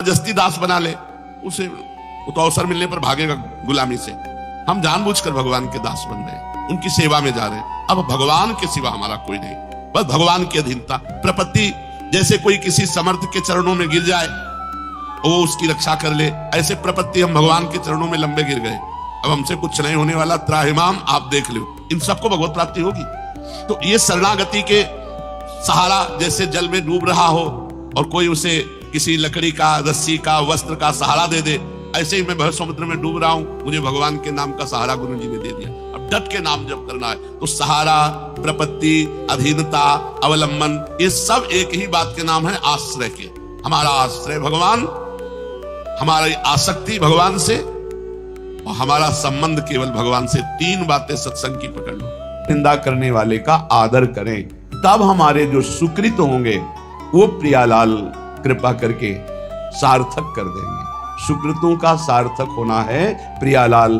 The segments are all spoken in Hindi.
जस्ती दास बना ले उसे, वो तो अवसर मिलने पर भागेगा गुलामी से। हम जानबूझकर भगवान के दास बन रहे, उनकी सेवा में जा रहे। अब भगवान के सिवा हमारा कोई नहीं, बस भगवान की अधीनता। प्रपत्ति जैसे कोई किसी समर्थ के चरणों में गिर जाए, वो उसकी रक्षा कर ले, ऐसे प्रपत्ति हम भगवान के चरणों में लंबे गिर गए। अब हमसे कुछ नहीं होने वाला, त्राहिमाम आप देख लो, इन सबको भगवत प्राप्ति होगी। तो ये शरणागति के सहारा, जैसे जल में डूब रहा हो और कोई उसे किसी लकड़ी का, रस्सी का, वस्त्र का सहारा दे दे, ऐसे ही मैं भव समुद्र में डूब रहा हूं, मुझे भगवान के नाम का सहारा गुरु जी ने दे दिया। अब डट के नाम जप करना है। तो सहारा, प्रपत्ति, अधीनता, अवलंबन, ये सब एक ही बात के नाम है, आश्रय के। हमारा आश्रय भगवान, हमारी आसक्ति भगवान से और हमारा संबंध केवल भगवान से। तीन बातें सत्संग की पकड़ लो। निंदा करने वाले का आदर करें, तब हमारे जो सुकृत होंगे वो प्रियालाल कृपा करके सार्थक कर देंगे। सुकृतों का सार्थक होना है प्रियालाल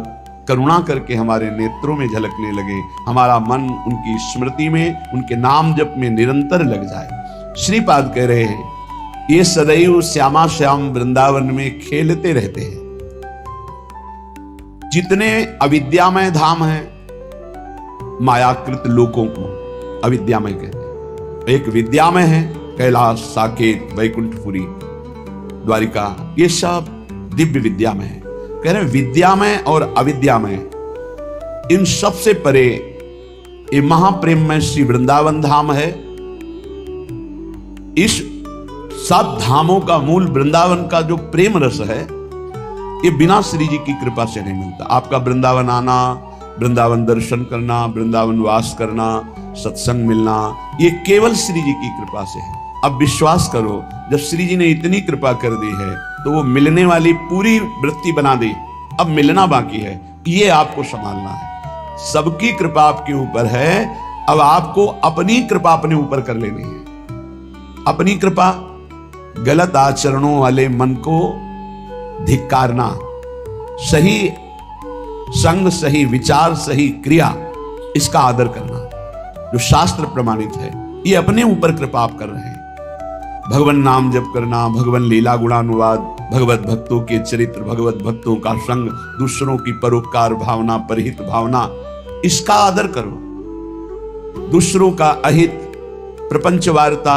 करुणा करके हमारे नेत्रों में झलकने लगे, हमारा मन उनकी स्मृति में, उनके नाम जप में निरंतर लग जाए। श्रीपाद कह रहे हैं, ये सदैव श्यामा श्याम वृंदावन में खेलते रहते हैं। जितने अविद्यामय धाम हैं, मायाकृत लोकों को अविद्यामय कहते हैं। एक विद्यामय है, कैलाश, साकेत, वैकुंठपुरी, द्वारिका, ये सब दिव्य विद्यामय है। कह रहे हैं विद्यामय और अविद्यामय, इन सब से परे ये महाप्रेम में श्री वृंदावन धाम है। इस सब धामों का मूल वृंदावन का जो प्रेम रस है, ये बिना श्री जी की कृपा से नहीं मिलता। आपका वृंदावन आना, वृंदावन दर्शन करना, वृंदावन वास करना, सत्संग मिलना, ये केवल श्री जी की कृपा से है। अब विश्वास करो, जब श्री जी ने इतनी कृपा कर दी है तो वो मिलने वाली पूरी वृत्ति बना दी, अब मिलना बाकी है, ये आपको संभालना है। सबकी कृपा आपके ऊपर है, अब आपको अपनी कृपा अपने ऊपर कर लेनी है। अपनी कृपा, गलत आचरणों वाले मन को धिक्कारना, सही संग, सही विचार, सही क्रिया, इसका आदर करना जो शास्त्र प्रमाणित है, ये अपने ऊपर कृपा आप कर रहे हैं। भगवान नाम जप करना, भगवान लीला गुणानुवाद, भगवत भक्तों के चरित्र, भगवत भक्तों का संग, दूसरों की परोपकार भावना, परहित भावना, इसका आदर करो। दूसरों का अहित, प्रपंच वार्ता,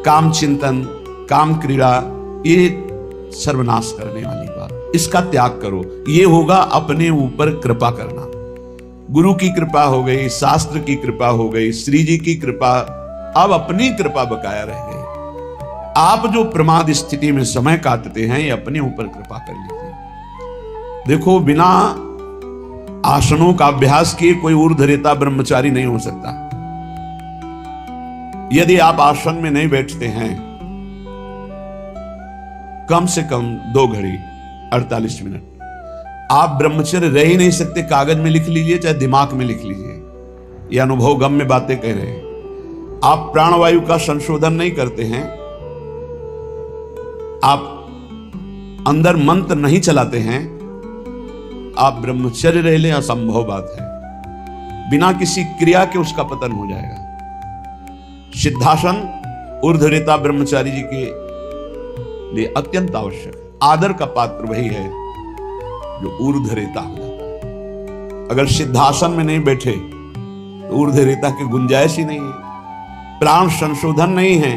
काम चिंतन, काम क्रीड़ा, ये सर्वनाश करने वाली बात, इसका त्याग करो। ये होगा अपने ऊपर कृपा करना। गुरु की कृपा हो गई, शास्त्र की कृपा हो गई, श्री जी की कृपा, अब अपनी कृपा बकाया रह गई। आप जो प्रमाद स्थिति में समय काटते हैं, ये अपने ऊपर कृपा कर लीजिए। देखो, बिना आसनों का अभ्यास किए कोई ऊर्ध्वरेता ब्रह्मचारी नहीं हो सकता। यदि आप आसन में नहीं बैठते हैं कम से कम 2 घड़ी 48 मिनट, आप ब्रह्मचर्य रह ही नहीं सकते। कागज में लिख लीजिए, चाहे दिमाग में लिख लीजिए, ये अनुभव गम में बातें कह रहे हैं। आप प्राणवायु का संशोधन नहीं करते हैं, आप अंदर मंत्र नहीं चलाते हैं, आप ब्रह्मचर्य रह ले, असंभव बात है। बिना किसी क्रिया के उसका पतन हो जाएगा। सिद्धासन ऊर्ध्वरेता ब्रह्मचारी जी के लिए अत्यंत आवश्यक। आदर का पात्र वही है जो ऊर्ध्वरेता हो जाता है। अगर सिद्धासन में नहीं बैठे तो ऊर्ध्वरेता की गुंजाइश ही नहीं है। प्राण संशोधन नहीं है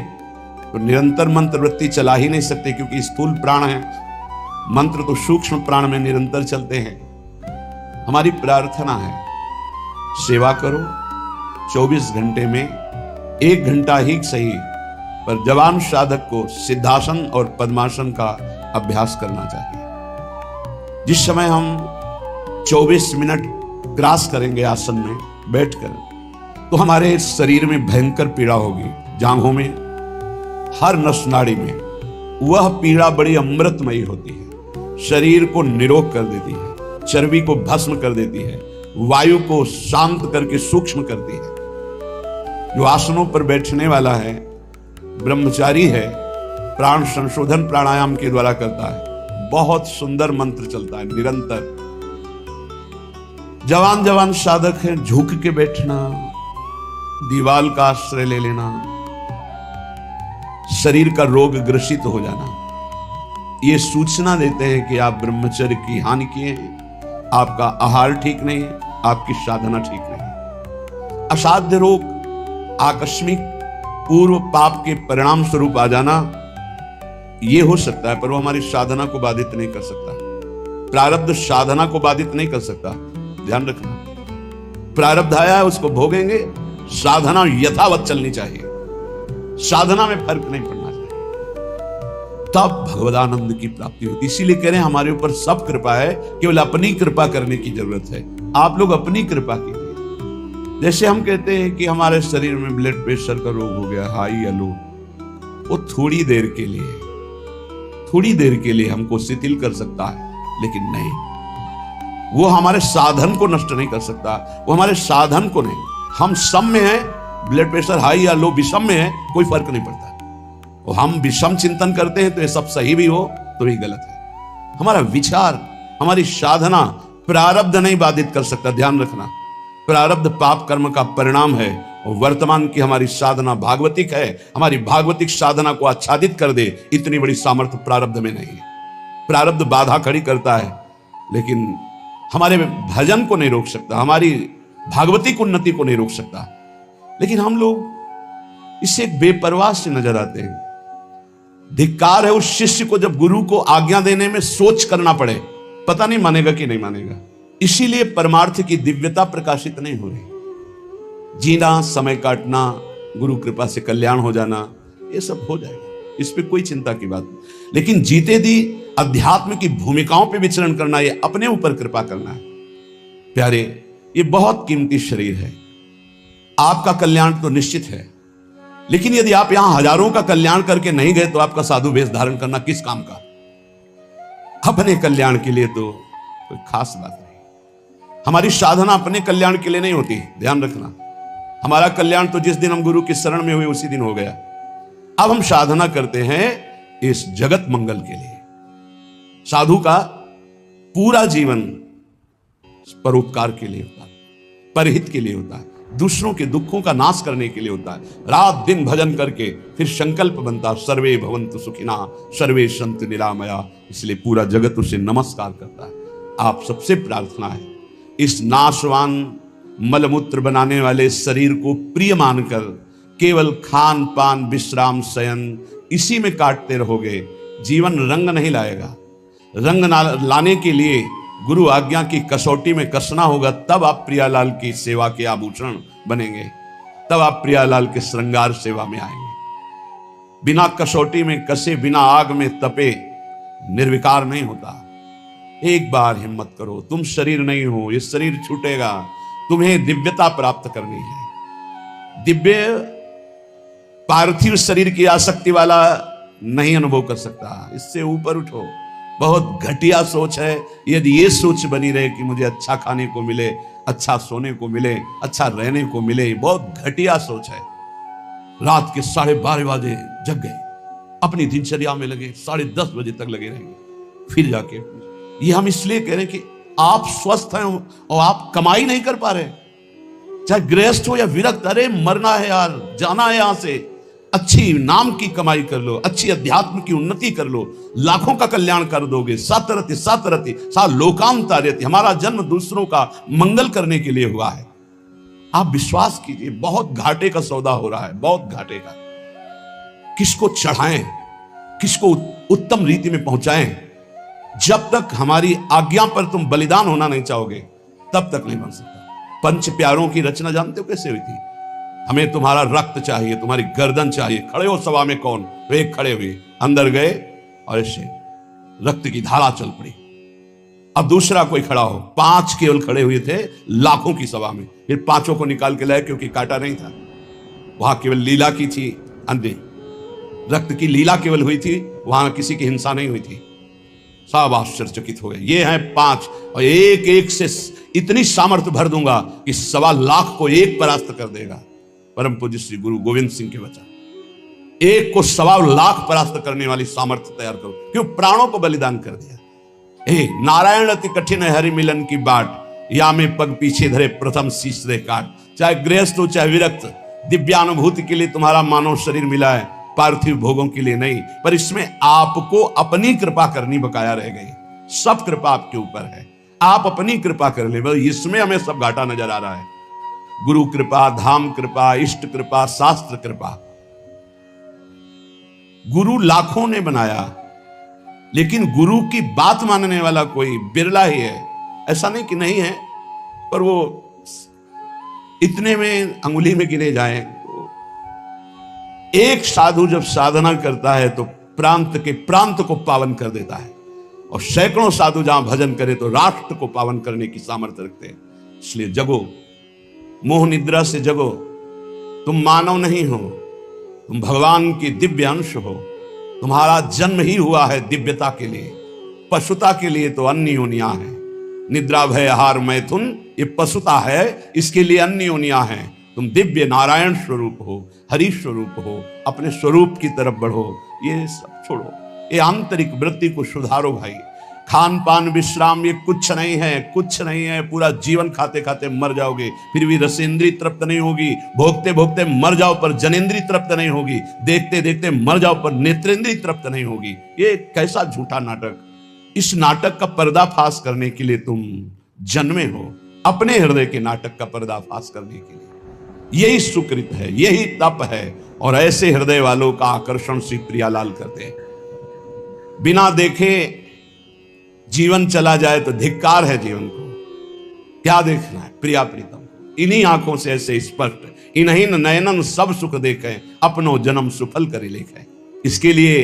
तो निरंतर मंत्र वृत्ति चला ही नहीं सकते, क्योंकि स्थूल प्राण है, मंत्र तो सूक्ष्म प्राण में निरंतर चलते हैं। हमारी प्रार्थना है, सेवा करो 24 घंटे में 1 घंटा ही सही, पर जवान साधक को सिद्धासन और पद्मासन का अभ्यास करना चाहिए। जिस समय हम 24 मिनट क्रॉस करेंगे आसन में बैठकर, तो हमारे शरीर में भयंकर पीड़ा होगी, जांघों में, हर नस नाड़ी में। वह पीड़ा बड़ी अमृतमयी होती है, शरीर को निरोग कर देती है, चर्बी को भस्म कर देती है, वायु को शांत करके सूक्ष्म करती है। जो आसनों पर बैठने वाला है, ब्रह्मचारी है, प्राण संशोधन प्राणायाम के द्वारा करता है, बहुत सुंदर मंत्र चलता है निरंतर। जवान जवान साधक है, झुक के बैठना, दीवाल का आश्रय ले लेना, शरीर का रोग ग्रसित हो जाना, ये सूचना देते हैं कि आप ब्रह्मचर्य की हानि किए हैं, आपका आहार ठीक नहीं है, आपकी साधना ठीक नहीं है। असाध्य रोग, आकस्मिक पूर्व पाप के परिणाम स्वरूप आ जाना यह हो सकता है, पर वो हमारी साधना को बाधित नहीं कर सकता। प्रारब्ध साधना को बाधित नहीं कर सकता, ध्यान रखना। प्रारब्ध आया है, उसको भोगेंगे, साधना यथावत चलनी चाहिए, साधना में फर्क नहीं पड़ना चाहिए, तब भगवदानंद की प्राप्ति होती। इसीलिए कह रहे हैं हमारे ऊपर सब कृपा है, केवल अपनी कृपा करने की जरूरत है। आप लोग अपनी कृपा कीजिए। जैसे हम कहते हैं कि हमारे शरीर में ब्लड प्रेशर का रोग हो गया, हाई या लो, वो थोड़ी देर के लिए हमको शिथिल कर सकता है, लेकिन नहीं, वो हमारे साधन को नष्ट नहीं कर सकता, वो हमारे साधन को नहीं। हम सम में हैं, ब्लड प्रेशर हाई या लो विषम में है, कोई फर्क नहीं पड़ता। और हम विषम चिंतन करते हैं तो ये सब सही भी हो तो भी गलत है। हमारा विचार, हमारी साधना प्रारब्ध नहीं बाधित कर सकता, ध्यान रखना। प्रारब्ध पाप कर्म का परिणाम है, और वर्तमान की हमारी साधना भागवतिक है, हमारी भागवतिक साधना को आच्छादित कर दे, इतनी बड़ी सामर्थ्य प्रारब्ध में नहीं है। प्रारब्ध बाधा खड़ी करता है, लेकिन हमारे भजन को नहीं रोक सकता, हमारी भागवतिक उन्नति को नहीं रोक सकता। लेकिन हम लोग इससे एक बेपरवाह से नजर आते हैं। धिक्कार है उस शिष्य को जब गुरु को आज्ञा देने में सोच करना पड़े, पता नहीं मानेगा कि नहीं मानेगा। इसीलिए परमार्थ की दिव्यता प्रकाशित नहीं हो रही। जीना, समय काटना, गुरु कृपा से कल्याण हो जाना, ये सब हो जाएगा, इस पे कोई चिंता की बात नहीं। लेकिन जीते दी अध्यात्म की भूमिकाओं पे विचरण करना, ये अपने ऊपर कृपा करना है। प्यारे, ये बहुत कीमती शरीर है, आपका कल्याण तो निश्चित है, लेकिन यदि आप यहां हजारों का कल्याण करके नहीं गए तो आपका साधु वेश धारण करना किस काम का? अपने कल्याण के लिए तो कोई खास बात नहीं। हमारी साधना अपने कल्याण के लिए नहीं होती, ध्यान रखना। हमारा कल्याण तो जिस दिन हम गुरु की शरण में हुए उसी दिन हो गया। अब हम साधना करते हैं इस जगत मंगल के लिए। साधु का पूरा जीवन परोपकार के लिए होता है, परहित के लिए होता है, दूसरों के दुखों का नाश करने के लिए होता है। रात दिन भजन करके फिर संकल्प बनता, सर्वे भवन्तु सुखिना सर्वे सन्तु निरामया। इसलिए पूरा जगत उसे नमस्कार करता है। आप सबसे प्रार्थना है, इस नाशवान मलमूत्र बनाने वाले शरीर को प्रिय मानकर केवल खान पान विश्राम शयन इसी में काटते रहोगे, जीवन रंग नहीं लाएगा। रंग लाने के लिए गुरु आज्ञा की कसौटी में कसना होगा, तब आप प्रियालाल की सेवा के आभूषण बनेंगे, तब आप प्रियालाल के श्रृंगार सेवा में आएंगे। बिना कसौटी में कसे, बिना आग में तपे निर्विकार नहीं होता। एक बार हिम्मत करो, तुम शरीर नहीं हो, ये शरीर छूटेगा, तुम्हें दिव्यता प्राप्त करनी है। दिव्य पार्थिव शरीर की आसक्ति वाला नहीं अनुभव कर सकता, इससे ऊपर उठो। बहुत घटिया सोच है यदि ये सोच बनी रहे कि मुझे अच्छा खाने को मिले, अच्छा सोने को मिले, अच्छा रहने को मिले, बहुत घटिया सोच है। रात के 12:30 बजे जग गए, अपनी दिनचर्या में लगे, 10:30 बजे तक लगे रहेंगे, फिर जाके ये हम इसलिए कह रहे हैं कि आप स्वस्थ हैं और आप कमाई नहीं कर पा रहे, चाहे गृहस्थ हो या विरक्त। अरे मरना है यार, जाना है यहां से, अच्छी नाम की कमाई कर लो, अच्छी अध्यात्म की उन्नति कर लो, लाखों का कल्याण कर दोगे। सतरति सतरति सा लोकांतरति। हमारा जन्म दूसरों का मंगल करने के लिए हुआ है। आप विश्वास कीजिए, बहुत घाटे का सौदा हो रहा है, बहुत घाटे का। किसको चढ़ाएं, किसको उत्तम रीति में पहुंचाएं, जब तक हमारी आज्ञा पर तुम बलिदान होना नहीं चाहोगे तब तक नहीं बन सकता। पंच प्यारों की रचना जानते हो कैसे हुई थी? हमें तुम्हारा रक्त चाहिए, तुम्हारी गर्दन चाहिए, खड़े हो सभा में कौन? तो एक खड़े हुए, अंदर गए और ऐसे रक्त की धारा चल पड़ी। अब दूसरा कोई खड़ा हो, 5 केवल खड़े हुए थे लाखों की सभा में, फिर 5 को निकाल के लाए क्योंकि काटा नहीं था, वहां केवल लीला की थी, अंधे रक्त की लीला केवल हुई थी, वहां किसी की हिंसा नहीं हुई थी। सब आश्चर्यचकित हो गए। ये हैं 5 और एक एक से इतनी सामर्थ्य भर दूंगा कि 1.25 लाख को एक परास्त कर देगा। परम पूज्य श्री गुरु गोविंद सिंह के वचन। एक को 1.25 लाख परास्त करने वाली सामर्थ्य तैयार करो, क्यों? प्राणों को बलिदान कर दिया। नारायण अति कठिन है हरि मिलन की बाट, या में पग पीछे धरे प्रथम शीश रे काट। चाहे गृहस्थ हो चाहे विरक्त, दिव्यानुभूति के लिए तुम्हारा मानव शरीर मिला है, पार्थिव भोगों के लिए नहीं, पर इसमें आपको अपनी कृपा करनी बकाया रह गई। सब कृपा आपके ऊपर है, आप अपनी कृपा कर ले, बस इसमें हमें सब घाटा नजर आ रहा है। गुरु कृपा, धाम कृपा, इष्ट कृपा, शास्त्र कृपा। गुरु लाखों ने बनाया, लेकिन गुरु की बात मानने वाला कोई बिरला ही है। ऐसा नहीं कि नहीं है, पर वो इतने में अंगुली में गिने जाए। एक साधु जब साधना करता है तो प्रांत के प्रांत को पावन कर देता है, और सैकड़ों साधु जहां भजन करे तो राष्ट्र को पावन करने की सामर्थ्य रखते हैं। इसलिए जगो, मोह निद्रा से जगो। तुम मानव नहीं हो, तुम भगवान की दिव्य अंश हो। तुम्हारा जन्म ही हुआ है दिव्यता के लिए, पशुता के लिए तो अन्य योनियां है। निद्रा भय आहार मैथुन ये पशुता है, इसके लिए अन्य योनियां हैं। तुम दिव्य नारायण स्वरूप हो, हरि स्वरूप हो, अपने स्वरूप की तरफ बढ़ो। ये सब छोड़ो, ये आंतरिक वृत्ति को सुधारो भाई। खान पान विश्राम ये कुछ नहीं है, कुछ नहीं है। पूरा जीवन खाते खाते मर जाओगे, फिर भी रसेंद्री तृप्त नहीं होगी। भोगते भोगते मर जाओ पर जनेंद्री तृप्त नहीं होगी। देखते देखते मर जाओ पर नेत्रेंद्री तृप्त नहीं होगी। ये कैसा झूठा नाटक। इस नाटक का पर्दाफाश करने के लिए तुम जन्मे हो, अपने हृदय के नाटक का पर्दाफाश करने के लिए। यही सुकृत है, यही तप है, और ऐसे हृदय वालों का आकर्षण श्री प्रियालाल करते हैं। बिना देखे जीवन चला जाए तो धिक्कार है जीवन को। क्या देखना है प्रिया प्रीतम। इन्हीं आंखों से ऐसे स्पष्ट, इन्हीं नयनन सब सुख देखें, अपनो जन्म सुफल करे लेखें। इसके लिए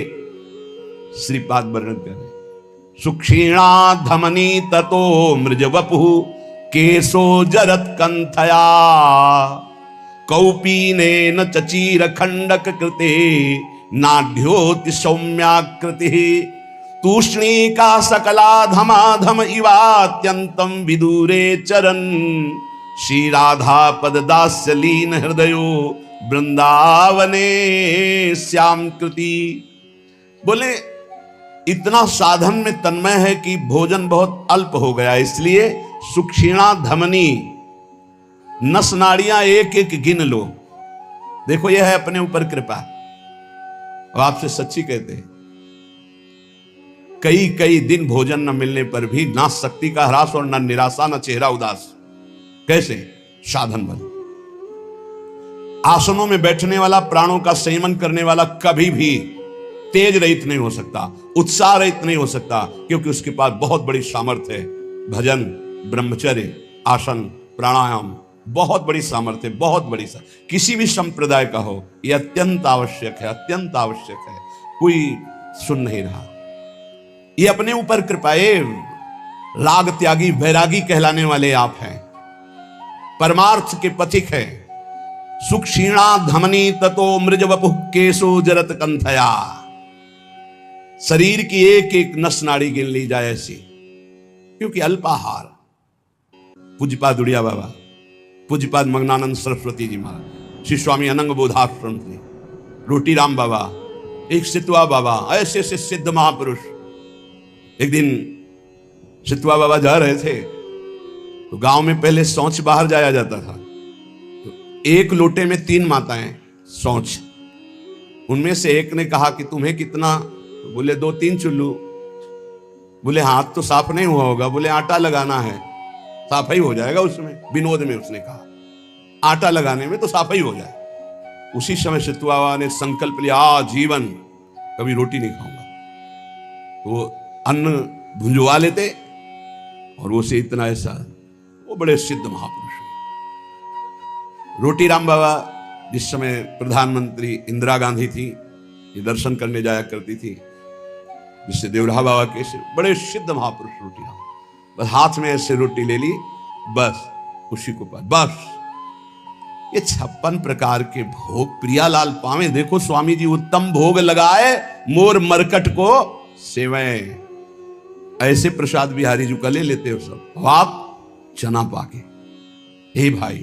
श्रीपाद वर्णन करें। सुक्षीणा धमनी ततो मृज वपु केशो जरत कंथया कौपीने न चचीर खंडक कृते नाढ्योति सौम्याकृति तूष्णीका सकला धमाधम इवात्यंतम विदूरे चरन श्री राधा पद दास्य लीन हृदयो वृंदावने श्याम कृति। बोले इतना साधन में तन्मय है कि भोजन बहुत अल्प हो गया, इसलिए सुक्षीणा धमनी, नस नाड़ियां एक एक गिन लो। देखो यह है अपने ऊपर कृपा। और आपसे सच्ची कहते हैं, कई कई दिन भोजन न मिलने पर भी ना शक्ति का ह्रास और न निराशा न चेहरा उदास। कैसे? साधन बल। आसनों में बैठने वाला, प्राणों का संयमन करने वाला कभी भी तेज रहित नहीं हो सकता, उत्साह रहित नहीं हो सकता, क्योंकि उसके पास बहुत बड़ी सामर्थ्य है। भजन, ब्रह्मचर्य, आसन, प्राणायाम, बहुत बड़ी सामर्थ्य, बहुत बड़ी किसी भी संप्रदाय का हो, यह अत्यंत आवश्यक है, अत्यंत आवश्यक है। कोई सुन नहीं रहा। ये अपने ऊपर कृपाए राग त्यागी वैरागी कहलाने वाले आप हैं, परमार्थ के पथिक हैं। सुख क्षीणा धमनी ततो मृज वपुः केशो जरत कंथया। शरीर की एक एक नस नाड़ी गिन ली जाए ऐसी, क्योंकि अल्पाहार। पूज्यपाद उड़िया बाबा, पूज्यपाद मग्नानंद सरस्वती जी महाराज, श्री स्वामी अनंग बोधाश्रम जी, रोटी राम बाबा, एक सितवा बाबा, ऐसे ऐसे सिद्ध महापुरुष। एक दिन सितवा बाबा जा रहे थे तो गांव में पहले शौच बाहर जाया जाता था, तो एक लोटे में 3 माताएं शौच। उनमें से एक ने कहा कि तुम्हें कितना? बोले 2-3 चुल्लू। बोले हाथ तो साफ नहीं हुआ होगा। बोले आटा लगाना है, साफ ही हो जाएगा उसमें। विनोद में उसने कहा आटा लगाने में तो साफ ही हो जाए। उसी समय सितवा ने संकल्प लिया, जीवन कभी रोटी नहीं खाऊंगा। वो अन्न भुंजवा लेते और वो से इतना ऐसा, वो बड़े सिद्ध महापुरुष हैं। रोटी राम बाबा जिस समय प्रधानमंत्री इंदिरा गांधी थी, ये दर्शन करने जाया करती थी, जिससे देवराहा बाबा के बड़े सिद्ध महापुरुष रोटी राम। बस हाथ में ऐसे रोटी ले ली, बस उसी को पास, बस ये 56 प्रकार के भोग प्रियालाल पावे। देखो स्वामी जी उत्तम भोग लगाए, मोर मरकट को सेवैं। ऐसे प्रसाद बिहारी जी का ले लेते हो सब। आप चना पाके, हे भाई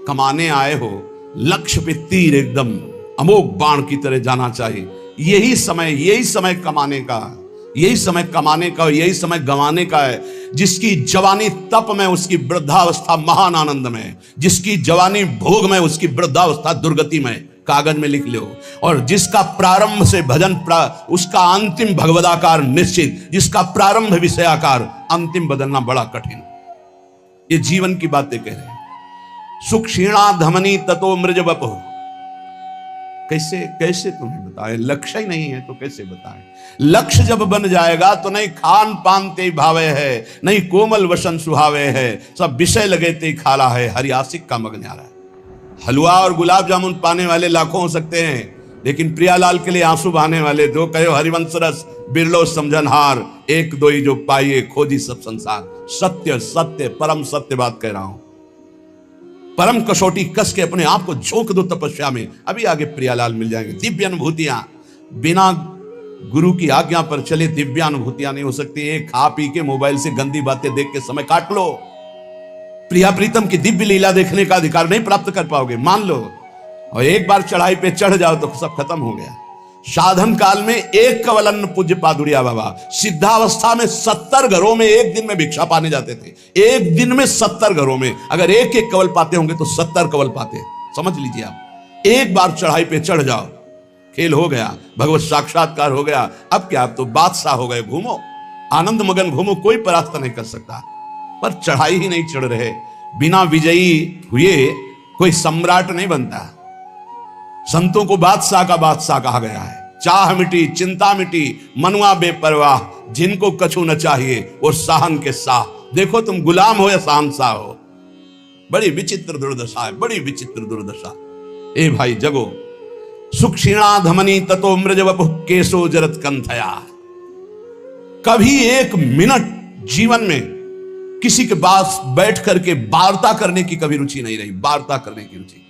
कमाने आए हो, लक्ष्य पे तीर एकदम अमोघ बाण की तरह जाना चाहिए। यही समय कमाने का, यही समय कमाने का और यही समय गंवाने का है। जिसकी जवानी तप में, उसकी वृद्धावस्था महान आनंद में। जिसकी जवानी भोग में, उसकी वृद्धावस्था दुर्गति में। कागज में लिख लो। और जिसका प्रारंभ से भजन उसका अंतिम भगवदाकार निश्चित, जिसका प्रारंभ विषयाकार, अंतिम बदलना बड़ा कठिन। ये जीवन की बातें कह रहे हैं। सुख क्षीणा धमनी ततो मृज वपुः। कैसे कैसे तुम्हें बताएं, लक्ष्य ही नहीं है तो कैसे बताएं। लक्ष्य जब बन जाएगा तो नहीं खान पान ते भावे है, नहीं कोमल वसन सुहावे है, सब विषय लगे ते खाला है, हरियासिक का मग न्यारा है। हलवा और गुलाब जामुन पाने वाले लाखों हो सकते हैं, लेकिन प्रियालाल के लिए आंसू बहाने वाले दो कहो हरिवंश रस बिरलो समझनहार, एक दो ही जो पाइए खोजी सब संसार। सत्य सत्य परम सत्य बात कह रहा हूं। परम कसौटी कस के अपने आप को झोंक दो तपस्या में, अभी आगे प्रियालाल मिल जाएंगे। दिव्य अनुभूतियां बिना गुरु की आज्ञा पर चले दिव्य अनुभूतियां नहीं हो सकती। एक खा पी के मोबाइल से गंदी बातें देख के समय काट लो, प्रिया प्रीतम की दिव्य लीला देखने का अधिकार नहीं प्राप्त कर पाओगे, मान लो। और एक बार चढ़ाई पे चढ़ जाओ तो सब खत्म हो गया। साधन काल में एक कवल अन्न पूज्य पादुरिया बाबा, सिद्धावस्था में 70 घरों में एक दिन में भिक्षा पाने जाते थे। एक दिन में 70 घरों में, अगर एक एक कवल पाते होंगे तो 70 कवल पाते। समझ लीजिए आप, एक बार चढ़ाई पे चढ़ जाओ, खेल हो गया, भगवत साक्षात्कार हो गया। अब क्या, अब तो बादशाह हो गए, घूमो आनंद मगन घूमो, कोई परास्त नहीं कर सकता। पर चढ़ाई ही नहीं चढ़ रहे। बिना विजयी हुए कोई सम्राट नहीं बनता। संतों को बादशाह का बादशाह कहा गया है। चाह मिटी चिंता मिटी मनुआ बेपरवाह, जिनको कछु न चाहिए वो साहन के साह। देखो तुम गुलाम हो या शहंशाह हो। बड़ी विचित्र दुर्दशा है, बड़ी विचित्र दुर्दशा। ए भाई जगो। सुख क्षीणा धमनी ततो मृज वपुः केशो जरत कंथया। कभी एक मिनट जीवन में किसी के पास बैठ करके वार्ता करने की कभी रुचि नहीं रही, वार्ता करने की रुचि।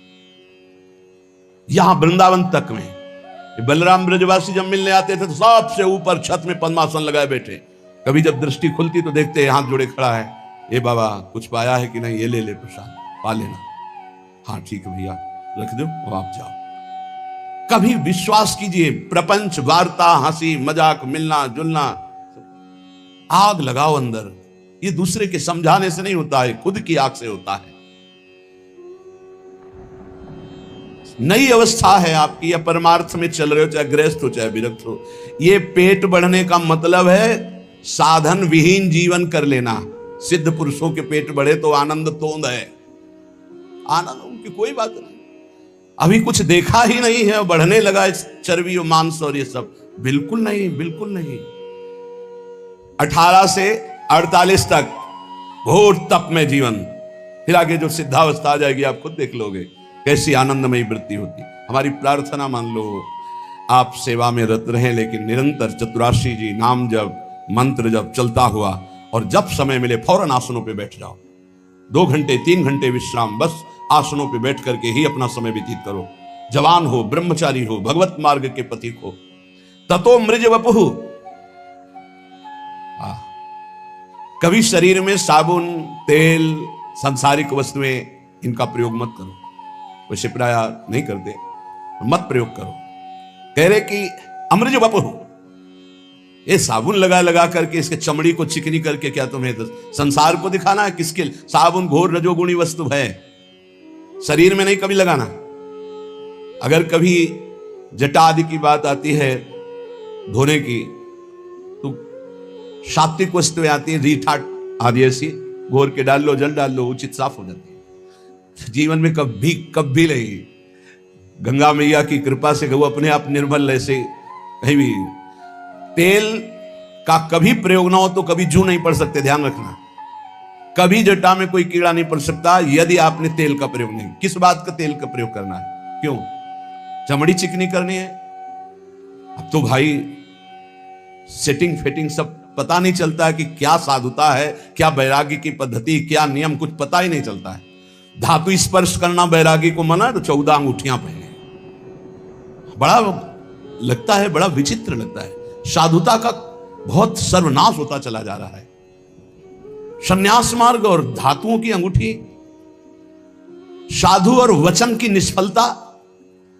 यहां वृंदावन तक में बलराम ब्रजवासी जब मिलने आते थे तो सबसे ऊपर छत में पद्मासन लगाए बैठे। कभी जब दृष्टि खुलती तो देखते हाथ जोड़े खड़ा है, ये बाबा कुछ पाया है कि नहीं, ये ले ले प्रसाद, पा लेना। हाँ ठीक है भैया, रख दो और आप जाओ। कभी विश्वास कीजिए, प्रपंच वार्ता हंसी मजाक मिलना जुलना, आग लगाओ अंदर। ये दूसरे के समझाने से नहीं होता है, खुद की आग से होता है। नई अवस्था है आपकी, या परमार्थ में चल रहे हो, चाहे गृहस्थ हो चाहे विरक्त हो। ये पेट बढ़ने का मतलब है साधन विहीन जीवन कर लेना। सिद्ध पुरुषों के पेट बढ़े तो आनंद तोंद है, आनंद उनकी कोई बात नहीं। अभी कुछ देखा ही नहीं है, बढ़ने लगा चर्बी और मांस और ये सब, बिल्कुल नहीं, बिल्कुल नहीं। 18 से 48 तक घोर तप में जीवन, फिर आगे जो सिद्धावस्था आ जाएगी आप खुद देख लोगे कैसी आनंदमयी वृत्ति होती। हमारी प्रार्थना मान लो आप सेवा में रत रहें, लेकिन निरंतर चतुराशी जी नाम जप मंत्र जप चलता हुआ, और जब समय मिले फौरन आसनों पे बैठ जाओ। 2 घंटे 3 घंटे विश्राम, बस आसनों पे बैठ करके ही अपना समय व्यतीत करो। जवान हो, ब्रह्मचारी हो, भगवत मार्ग के पथिक हो। ततो मृज वपुः। कभी शरीर में साबुन तेल सांसारिक वस्तुएं इनका प्रयोग मत करो, वैसे प्राय नहीं करते, मत प्रयोग करो। कह रहे कि अमृज वपुः, ये साबुन लगा लगा करके इसके चमड़ी को चिकनी करके क्या तुम्हें संसार को दिखाना है? किसके? साबुन घोर रजोगुणी वस्तु है, शरीर में नहीं कभी लगाना। अगर कभी जटा आदि की बात आती है धोने की, तो सात्विक वस्तुएं आती है, रीठा आदि ऐसी घोर के डाल लो, जल डाल लो, उचित साफ हो जाती है। जीवन में कभी नहीं, गंगा मैया की कृपा से गौ अपने आप निर्मल, ऐसे कहीं भी तेल का कभी प्रयोग ना हो तो कभी जू नहीं पड़ सकते, ध्यान रखना। कभी जटा में कोई कीड़ा नहीं पड़ सकता यदि आपने तेल का प्रयोग नहीं। किस बात का तेल का प्रयोग करना है? क्यों? चमड़ी चिकनी करनी है? अब तो भाई सेटिंग फिटिंग सब पता नहीं चलता है कि क्या साधुता है, क्या बैरागी की पद्धति, क्या नियम, कुछ पता ही नहीं चलता है। धातु स्पर्श करना बैरागी को मना, तो 14 अंगूठियां पहने। बड़ा लगता है, बड़ा विचित्र लगता है। साधुता का बहुत सर्वनाश होता चला जा रहा है। संन्यास मार्ग और धातुओं की अंगूठी, साधु और वचन की निष्फलता,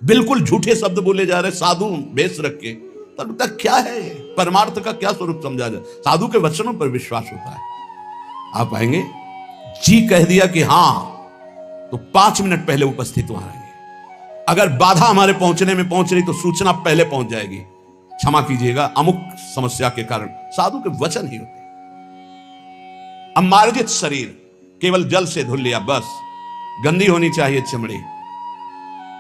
बिल्कुल झूठे शब्द बोले जा रहे साधु बेस रख के। तब तक क्या है, परमार्थ का क्या स्वरूप समझा जाए? साधु के वचनों पर विश्वास होता है। आप आएंगे, जी कह दिया कि हां, तो 5 मिनट पहले उपस्थित वहां आएंगे। अगर बाधा हमारे पहुंचने में पहुंच रही तो सूचना पहले पहुंच जाएगी, क्षमा कीजिएगा अमुक समस्या के कारण। साधु के वचन ही होते। अमार्जित शरीर, केवल जल से धुल लिया बस, गंदी होनी चाहिए चमड़ी,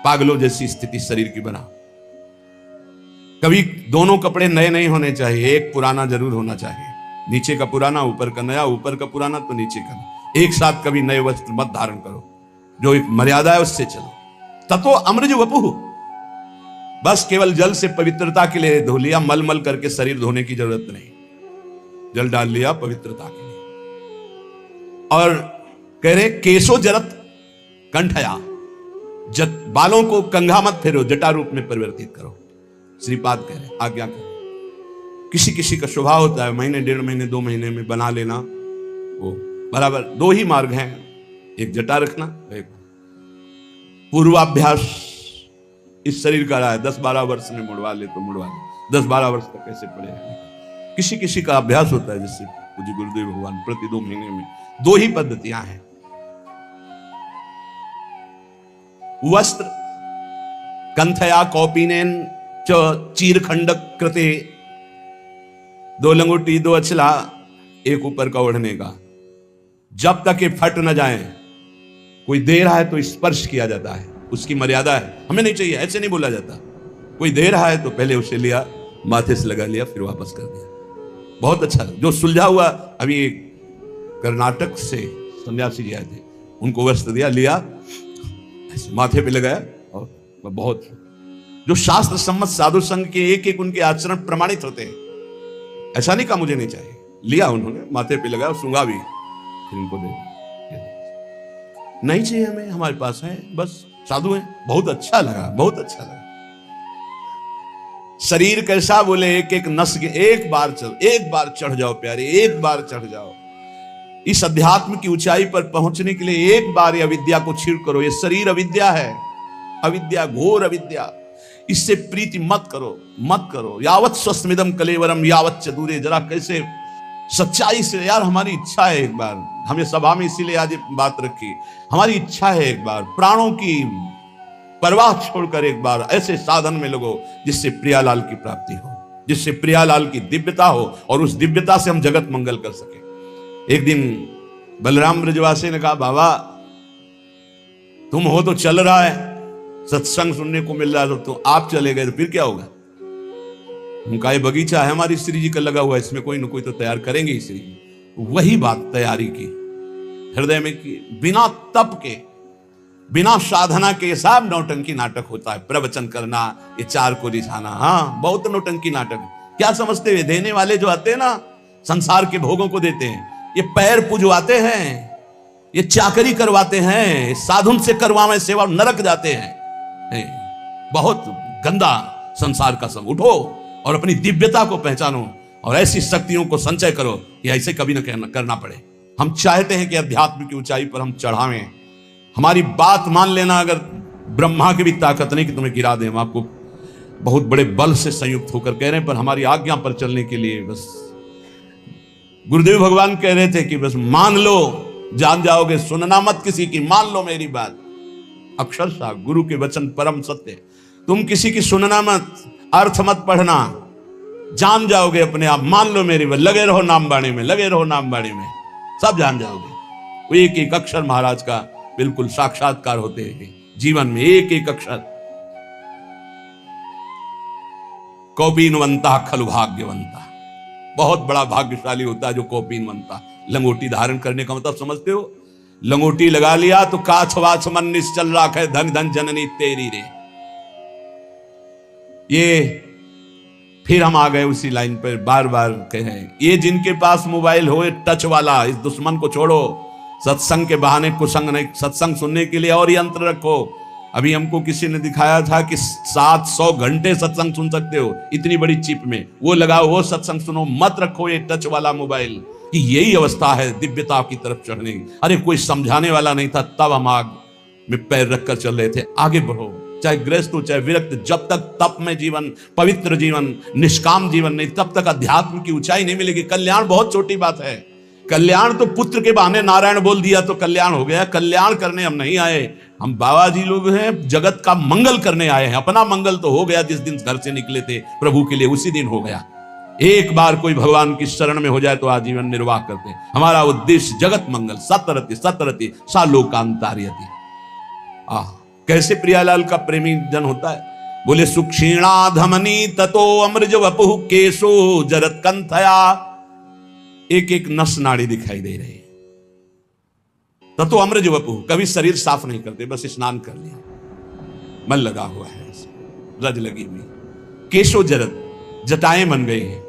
पागलों जैसी स्थिति शरीर की बना। कभी दोनों कपड़े नए नहीं होने चाहिए, एक पुराना जरूर होना चाहिए, नीचे का पुराना ऊपर का नया, ऊपर का पुराना तो नीचे का। एक साथ कभी नए वस्त्र मत धारण करो, जो एक मर्यादा है उससे चलो। ततो अमृज वपुः, बस केवल जल से पवित्रता के लिए धो लिया, मल मल करके शरीर धोने की जरूरत नहीं, जल डाल लिया पवित्रता के लिए। और कह रहे केशो जरत कंठया, बालों को कंघा मत फेरो, जटा रूप में परिवर्तित करो। श्रीपाद कह रहे आज्ञा करें। किसी किसी का स्वभाव होता है महीने, 1.5 महीने, 2 महीने में बना लेना, वो बराबर। 2 ही मार्ग हैं, एक जटा रखना, एक पूर्वाभ्यास। इस शरीर का रहा है 10-12 वर्ष में मुड़वा ले तो मुड़वा ले, 10-12 वर्ष तक कैसे पड़े। किसी किसी का अभ्यास होता है, जैसे पूज्य गुरुदेव भगवान प्रति 2 महीने में। 2 ही पद्धतियां हैं। वस्त्र कंथया कौपीनेन च चीरखंड कृते, 2 लंगोटी 2 अचला, एक ऊपर का ओढ़ने का। जब तक ये फट न जाए, कोई दे रहा है तो स्पर्श किया जाता है, उसकी मर्यादा है, हमें नहीं चाहिए, ऐसे नहीं बोला जाता। कोई दे रहा है तो पहले उसे लिया, माथे से लगा लिया, फिर वापस कर दिया। बहुत अच्छा। जो सुलझा हुआ, अभी कर्नाटक से सन्यासी जी आए थे, उनको वस्त्र दिया, लिया, ऐसे माथे पे लगाया, और बहुत जो शास्त्र सम्मत साधु संघ के एक एक उनके आचरण प्रमाणित होते हैं। ऐसा नहीं कहा मुझे नहीं चाहिए, लिया उन्होंने, माथे पे लगाया, सूंघा भी, फिर इनको दे। नहीं चाहिए हमें, हमारे पास है, बस साधु हैं। बहुत अच्छा लगा, बहुत अच्छा लगा। शरीर कैसा, बोले एक एक नस के, एक बार चढ़ जाओ प्यारे, एक बार चढ़ जाओ। इस अध्यात्म की ऊंचाई पर पहुंचने के लिए एक बार ये अविद्या को छीड़ करो। ये शरीर अविद्या है, अविद्या, घोर अविद्या। इससे प्रीति मत करो, मत करो। यावत स्वस्मिदम कलेवरम यावत च दूरे। जरा कैसे सच्चाई से, यार हमारी इच्छा है एक बार, हमें सभा में इसीलिए आज बात रखी, हमारी इच्छा है एक बार प्राणों की परवाह छोड़कर एक बार ऐसे साधन में लगो जिससे प्रियालाल की प्राप्ति हो, जिससे प्रियालाल की दिव्यता हो, और उस दिव्यता से हम जगत मंगल कर सके। एक दिन बलराम ब्रजवासी ने कहा, बाबा तुम हो तो चल रहा है, सत्संग सुनने को मिल रहा है, तो आप चले गए तो फिर क्या होगा? उनका ये बगीचा है हमारी श्री जी का लगा हुआ है, इसमें कोई ना कोई तो तैयार करेंगे श्री जी। वही बात तैयारी की, हृदय में की, बिना तप के, बिना साधना के सब नौटंकी नाटक होता है। प्रवचन करना, ये 4 को रिझाना, हाँ बहुत नौटंकी नाटक। क्या समझते हुए देने वाले जो आते हैं ना, संसार के भोगों को देते हैं, ये पैर पुजवाते हैं, ये चाकरी करवाते हैं, साधुन से करवावे सेवा, नरक जाते हैं। बहुत गंदा संसार का संग। उठो और अपनी दिव्यता को पहचानो और ऐसी शक्तियों को संचय करो कि ऐसे कभी न करना पड़े। हम चाहते हैं कि अध्यात्म की ऊंचाई पर हम चढ़ावें। हमारी बात मान लेना, अगर ब्रह्मा की भी ताकत नहीं कि तुम्हें गिरा दें, हम आपको बहुत बड़े बल से संयुक्त होकर कह रहे हैं, पर हमारी आज्ञा पर चलने के लिए बस गुरुदेव भगवान कह रहे थे कि बस मान लो, जान जाओगे, सुनना मत किसी की, मान लो मेरी बात। अक्षरशः गुरु के वचन परम सत्य। तुम किसी की सुनना मत, अर्थ मत पढ़ना, जान जाओगे अपने आप। मान लो मेरी बात, लगे रहो नाम बाणी में, लगे रहो नाम बाणी में, सब जान जाओगे। वो एक एक अक्षर महाराज का बिल्कुल साक्षात्कार होते हैं जीवन में, एक एक अक्षर। कौपीनवंता खलु भाग्यवंता, बहुत बड़ा भाग्यशाली होता है जो कौपीनवंता। लंगोटी धारण करने का मतलब समझते हो? लंगोटी लगा लिया तो काछ वाछ मन निश्चल राखे, धन धन जननी तेरी रे। ये फिर हम आ गए उसी लाइन पर, बार बार कहे, ये जिनके पास मोबाइल हो टच वाला, इस दुश्मन को छोड़ो। सत्संग के बहाने कुसंग नहीं, सत्संग सुनने के लिए और यंत्र रखो। अभी हमको किसी ने दिखाया था कि 700 घंटे सत्संग सुन सकते हो इतनी बड़ी चिप में, वो लगाओ, वो सत्संग सुनो, मत रखो ये टच वाला मोबाइल। कि यही अवस्था है दिव्यता की तरफ चढ़ने की। अरे कोई समझाने वाला नहीं था, तब हम आग में पैर रखकर चल रहे थे। आगे बढ़ो, चाहे गृहस्थ हो चाहे विरक्त, जब तक तप में जीवन, पवित्र जीवन, निष्काम जीवन नहीं, तब तक अध्यात्म की ऊंचाई नहीं मिलेगी। कल्याण बहुत छोटी बात है, कल्याण तो पुत्र के बहाने नारायण बोल दिया तो कल्याण हो गया। कल्याण करने हम नहीं आए, हम बाबा जी लोग हैं, जगत का मंगल करने आए हैं। अपना मंगल तो हो गया, जिस दिन घर से निकले थे प्रभु के लिए उसी दिन हो गया। एक बार कोई भगवान की शरण में हो जाए तो आजीवन निर्वाह करते हैं। हमारा उद्देश्य जगत मंगल, सतरति सतरति सालोकांतार्यति। कैसे प्रियालाल का प्रेमी जन होता है, बोले सुक्षीणा धमनी ततो अमृज वपुः केशो जरत कंथया। एक एक नस नाड़ी दिखाई दे रही है। ततो अमृज वपुः, कभी शरीर साफ नहीं करते, बस स्नान कर लिया, मन लगा हुआ है, रज लगी हुई। केशो जरत, जटाएं बन गई हैं।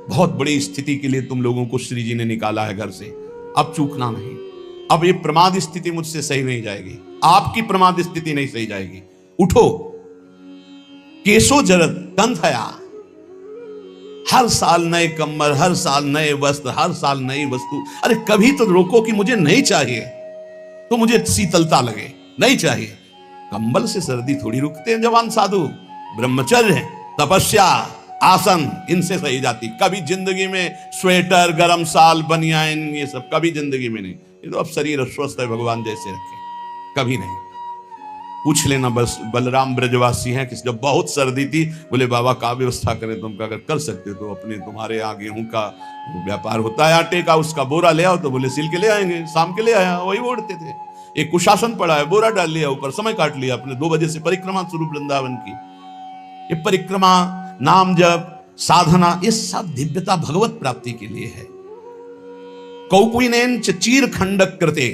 बहुत बड़ी स्थिति के लिए तुम लोगों को श्री जी ने निकाला है घर से, अब चूकना नहीं। अब ये प्रमाद स्थिति मुझसे सही नहीं जाएगी, आपकी प्रमाद स्थिति नहीं सही जाएगी, उठो। केशो जरत कंथया, हर साल नए कम्बल, हर साल नए वस्त्र, हर साल नई वस्तु। अरे कभी तो रोको कि मुझे नहीं चाहिए, तो मुझे शीतलता लगे, नहीं चाहिए। कंबल से सर्दी थोड़ी रुकते हैं जवान साधु। ब्रह्मचर्य, तपस्या, आसन, इनसे सही जाती। कभी जिंदगी में स्वेटर, गरम साल, बनियान, ये सब कभी जिंदगी में नहीं। ये तो अब शरीर अस्वस्थ है, भगवान जैसे रखे, कभी नहीं। पूछ लेना, बस बलराम ब्रजवासी हैं कि जब बहुत सर्दी थी, बोले बाबा का व्यवस्था करें, तुम अगर कर सकते हो तो अपने, तुम्हारे यहाँ गेहूं का व्यापार होता है आटे का, उसका बोरा ले आओ। तो बोले सिल के ले आएंगे, शाम के ले आया, वही ओढ़ते थे। एक कुशासन पड़ा है, बोरा डाल लिया ऊपर, समय काट लिया अपने। 2 बजे से परिक्रमा शुरू वृंदावन की। ये परिक्रमा, नाम जप, साधना, ये सब दिव्यता भगवत प्राप्ति के लिए है। कौकुनेन चीर खंडक कृते,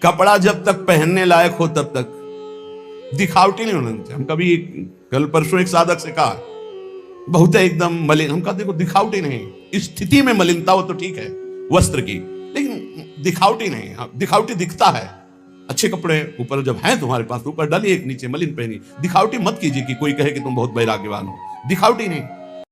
कपड़ा जब तक पहनने लायक हो तब तक दिखावटी नहीं होना चाहिए। हम कभी कल परसों एक साधक से कहा, बहुत है एकदम मलिन, हम कहा देखो दिखावटी नहीं, स्थिति में मलिनता हो तो ठीक है वस्त्र की, लेकिन दिखावटी नहीं। दिखावटी दिखता है, अच्छे कपड़े ऊपर जब हैं तुम्हारे पास, ऊपर डालिए, एक नीचे मलिन पहनी। दिखावटी मत कीजिए कि कोई कहे कि तुम बहुत वैराग्यवान हो, दिखावटी नहीं।